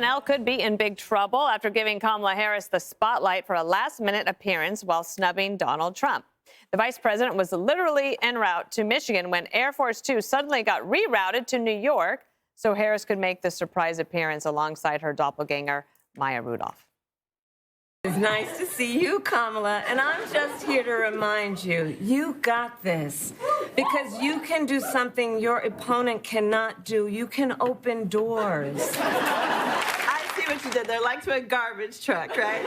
SNL could be in big trouble after giving Kamala Harris the spotlight for a last-minute appearance while snubbing Donald Trump. The vice president was literally en route to Michigan when Air Force Two suddenly got rerouted to New York so Harris could make the surprise appearance alongside her doppelganger, Maya Rudolph. It's nice to see you, Kamala, and I'm just here to remind you, you got this. Because you can do something your opponent cannot do. You can open doors. I see what you did there, like to a garbage truck, right?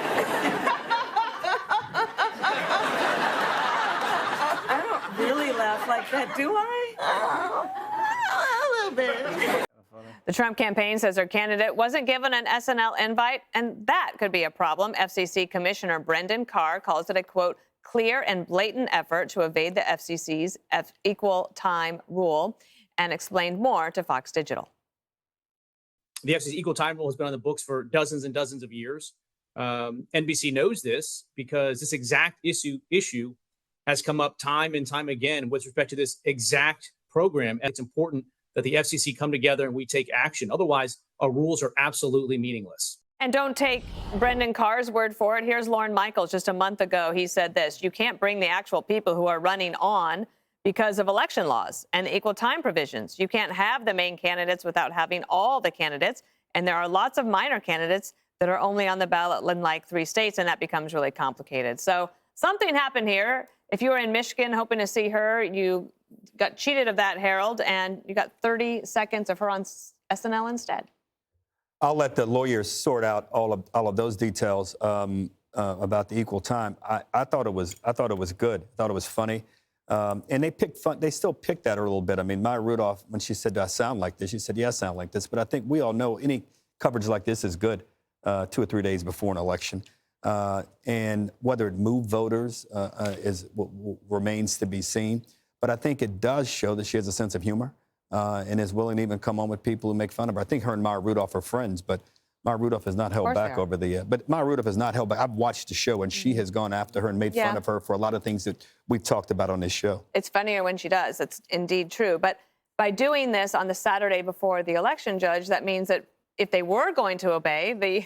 I don't really laugh like that, do I? A little bit. The Trump campaign says their candidate wasn't given an SNL invite, and that could be a problem. FCC Commissioner Brendan Carr calls it a, quote, clear and blatant effort to evade the FCC's equal time rule, and explained more to Fox Digital. The FCC equal time rule has been on the books for dozens and dozens of years. NBC knows this because this exact issue has come up time and time again with respect to this exact program. And it's important that the FCC come together and we take action. Otherwise, our rules are absolutely meaningless. And don't take Brendan Carr's word for it. Here's Lorne Michaels. Just a month ago, he said this: you can't bring the actual people who are running on because of election laws and the equal time provisions. You can't have the main candidates without having all the candidates. And there are lots of minor candidates that are only on the ballot in like 3 states, and that becomes really complicated. So something happened here. If you were in Michigan hoping to see her, you got cheated of that, Harold, and you got 30 seconds of her on SNL instead. I'll let the lawyers sort out all of those details about the equal time. I thought it was good. I thought it was funny, and they picked fun. They still picked at her a little bit. I mean, Maya Rudolph, when she said, "Do I sound like this?" She said, "Yeah, I sound like this." But I think we all know any coverage like this is good 2 or 3 days before an election, and whether it moved voters remains to be seen. But I think it does show that she has a sense of humor and is willing to even come on with people who make fun of her. I think her and Maya Rudolph are friends, but Maya Rudolph has not held back over the. But Maya Rudolph has not held back. I've watched the show, and she has gone after her and made fun of her for a lot of things that we've talked about on this show. It's funnier when she does. It's indeed true. But by doing this on the Saturday before the election, Judge, that means that if they were going to obey the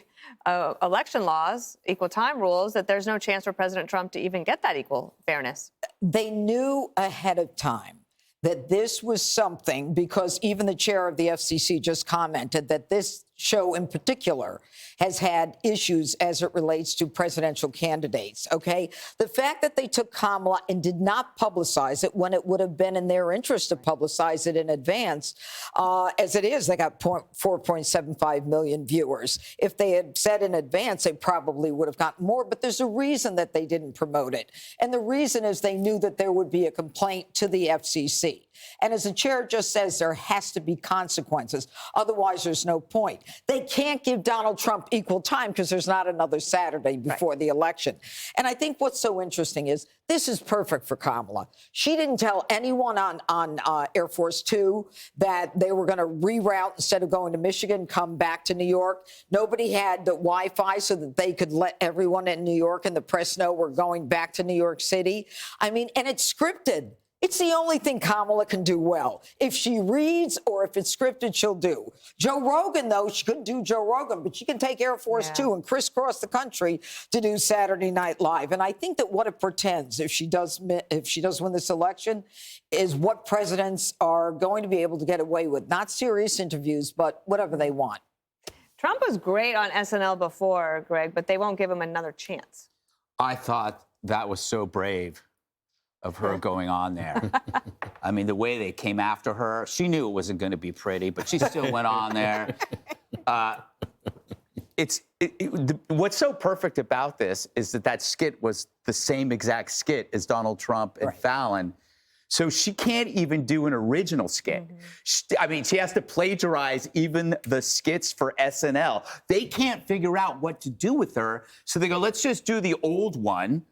election laws, equal time rules, that there's no chance for President Trump to even get that equal fairness. They knew ahead of time that this was something, because even the chair of the FCC just commented that this show in particular has had issues as it relates to presidential candidates, okay? The fact that they took Kamala and did not publicize it when it would have been in their interest to publicize it in advance, as it is, they got 4.75 million viewers. If they had said in advance, they probably would have gotten more, but there's a reason that they didn't promote it. And the reason is they knew that there would be a complaint to the FCC. And as the chair just says, there has to be consequences. Otherwise, there's no point. They can't give Donald Trump equal time because there's not another Saturday before the election. And I think what's so interesting is this is perfect for Kamala. She didn't tell anyone on Air Force Two that they were going to reroute instead of going to Michigan, come back to New York. Nobody had the Wi-Fi so that they could let everyone in New York and the press know we're going back to New York City. I mean, and it's scripted. It's the only thing Kamala can do well. If she reads or if it's scripted, she'll do. Joe Rogan, though, she couldn't do Joe Rogan, but she can take Air Force Two and crisscross the country to do Saturday Night Live. And I think that what it pretends, if she does win this election, is what presidents are going to be able to get away with. Not serious interviews, but whatever they want. Trump was great on SNL before, Greg, but they won't give him another chance. I thought that was so brave of her going on there. I mean, the way they came after her, she knew it wasn't going to be pretty, but she still went on there. What's so perfect about this is that skit was the same exact skit as Donald Trump and Fallon. So she can't even do an original skit. I mean, she has to plagiarize even the skits for SNL. They can't figure out what to do with her. So they go, let's just do the old one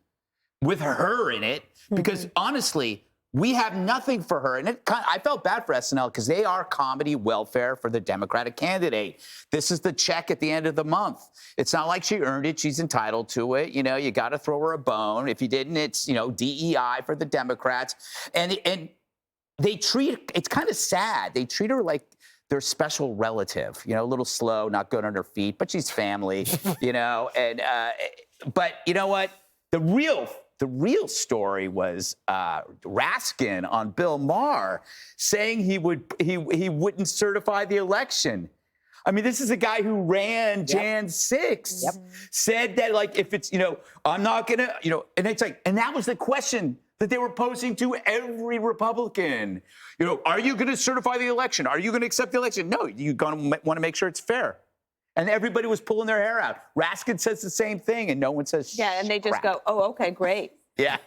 with her in it, because honestly, we have nothing for her. And I felt bad for SNL because they are comedy welfare for the Democratic candidate. This is the check at the end of the month. It's not like she earned it. She's entitled to it. You know, you got to throw her a bone. If you didn't, it's, you know, DEI for the Democrats. And they treat, it's kind of sad. They treat her like their special relative, you know, a little slow, not good on her feet, but she's family, you know. And but you know what? The real story was Raskin on Bill Maher saying he wouldn't certify the election. I mean, this is a guy who ran Jan 6, said that, like, if it's, you know, I'm not going to, you know, and it's like, and that was the question that they were posing to every Republican. You know, are you going to certify the election? Are you going to accept the election? No, you're going to want to make sure it's fair. And everybody was pulling their hair out. Raskin says the same thing, and no one says Yeah, and they just go, oh, okay, great. Yeah.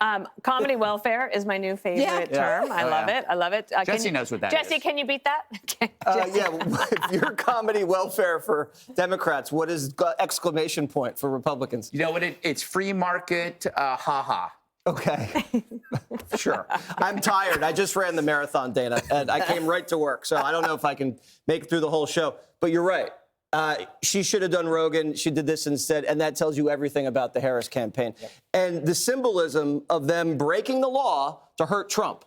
Comedy welfare is my new favorite term. I love it. I love it. Jesse knows what that is. Jesse, can you beat that? Yeah, if you're comedy welfare for Democrats, what is exclamation point for Republicans? You know what? It's free market, ha-ha. Okay. Sure. I'm tired. I just ran the marathon, Dana, and I came right to work, so I don't know if I can make it through the whole show. But you're right. She should have done Rogan. She did this instead, and that tells you everything about the Harris campaign. Yep. And the symbolism of them breaking the law to hurt Trump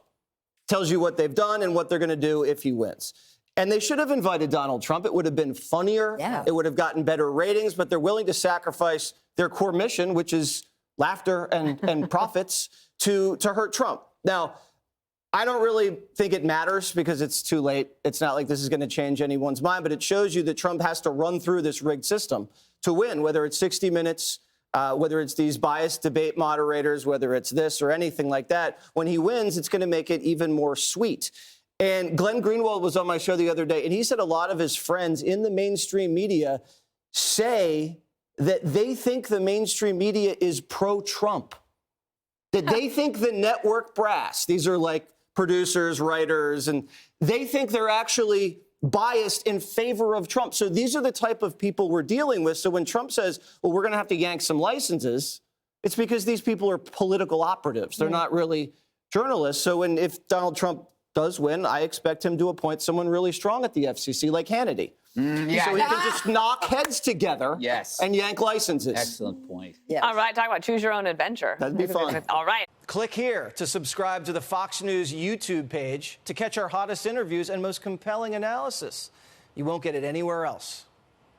tells you what they've done and what they're going to do if he wins. And they should have invited Donald Trump. It would have been funnier. Yeah. It would have gotten better ratings, but they're willing to sacrifice their core mission, which is laughter and profits, to hurt Trump. Now, I don't really think it matters because it's too late. It's not like this is going to change anyone's mind, but it shows you that Trump has to run through this rigged system to win, whether it's 60 Minutes, whether it's these biased debate moderators, whether it's this or anything like that. When he wins, it's going to make it even more sweet. And Glenn Greenwald was on my show the other day, and he said a lot of his friends in the mainstream media say that they think the mainstream media is pro-Trump, that they think the network brass, these are like producers, writers, and they think they're actually biased in favor of Trump. So these are the type of people we're dealing with. So when Trump says, well, we're going to have to yank some licenses, it's because these people are political operatives. They're not really journalists. So if Donald Trump does win, I expect him to appoint someone really strong at the FCC, like Hannity. Yeah. So he can just knock heads together and yank licenses. Excellent point. Yes. All right, talk about choose your own adventure. That'd be fun. All right. Click here to subscribe to the Fox News YouTube page to catch our hottest interviews and most compelling analysis. You won't get it anywhere else.